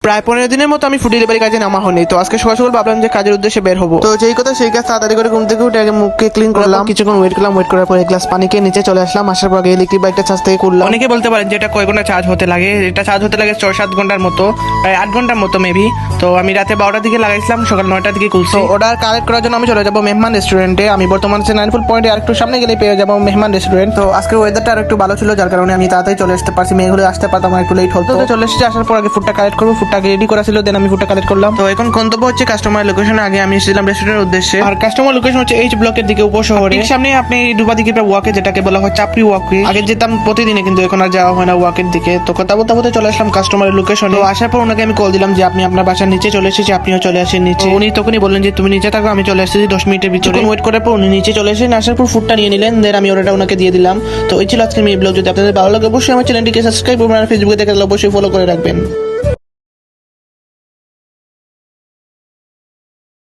প্রায় 15 দিনের মতো আমি ফুড ডেলিভারি কাজে নামা হয়নি। তো আজকে সকাল সকাল ভাবলাম যে কাজের উদ্দেশ্যে বের হবো। তো যেই কথা সেই কাজ, তাড়াতাড়ি করে ঘুম থেকে উঠে আগে মুখকে ক্লিন করলাম, কিছুক্ষণ ওয়েট করলাম, ওয়েট করার পর এক গ্লাস পানি খেয়ে নিচে চলে আসলাম। আসার পর ইলেকট্রিক বাইকটা চার্জ থেকে করলাম। অনেকে বলতে পারেন যে এটা কয় ঘন্টা চার্জ হতে লাগে, এটা চার্জ হতে লাগে 6-7 ঘন্টার মতো, প্রায় 8 ঘন্টার মতো মেবি। তো আমি রাতে 12টার দিকে লাগাইছিলাম, সকাল 9টার দিকে খুলছি। অর্ডার কালেক্ট করার জন্য আমি চলে যাবো মেহমান রেস্টুরেন্টে। আমি বর্তমানে নাইনপুর পয়েন্টে আরেকটু সামনে গেলে পেয়ে যাবো মেহমান রেস্টুরেন্ট। তো আজকের ওয়েদারটা আর একটু ভালো ছিল, যার কারণে আমি তাড়াতাড়ি চলে আসতে পারছি। মেয়েগুলো আসতে পারতাম, আমার একটু লেট হতো। তো চলে এসেছি, আসার পর আগে ফুডটা কালেক্ট করবো। ফুডটা রেডি করা ছিল, দেন আমি ফুডটা কালেক্ট করলাম। তো এখন গন্তব্য হচ্ছে কাস্টমার লোকেশন। আগে আমি এসেছিলাম রেস্টুরেন্টের উদ্দেশ্যে, আর কাস্টমার লোকেশন হচ্ছে এইচ ব্লকের দিকে, উপশহরে। ঠিক সামনে আপনি ডুবা দিকে ওয়াকে, যেটাকে বলা হয় চাপড়ি ওয়াকে। আগে যেতাম প্রতিদিনে, কিন্তু এখন আর যাওয়া হয় না ওয়াকের দিকে। তো কথা বলতে বলতে চলে আসলাম কাস্টমারের লোকেশনে। তো আসার পর ওনাকে আমি কল দিলাম যে আপনি আপনার বাসার নিচে চলে এসেছি, আপনিও চলে আসেন নিচে। উনি তখনই বললেন যে তুমি নিচে থাকো, আমি চলে আসতেছি 10 মিনিটের ভিতরে। ওয়েট করার পর উনি নিচে চলে এসেছেন। আসার পর ফুডটা নিয়ে নিলেন, দেন আমি ওটা ওনাকে দিয়ে দিলাম। তো এই ছিল আজকের মেয়ে ব্লগ। যদি আপনাদের ভালো লাগে অবশ্যই আমার চ্যানেলটিকে সাবস্ক্রাইব করবেন, আর ফেসবুকে দেখে অবশ্যই ফলো করে রাখবেন।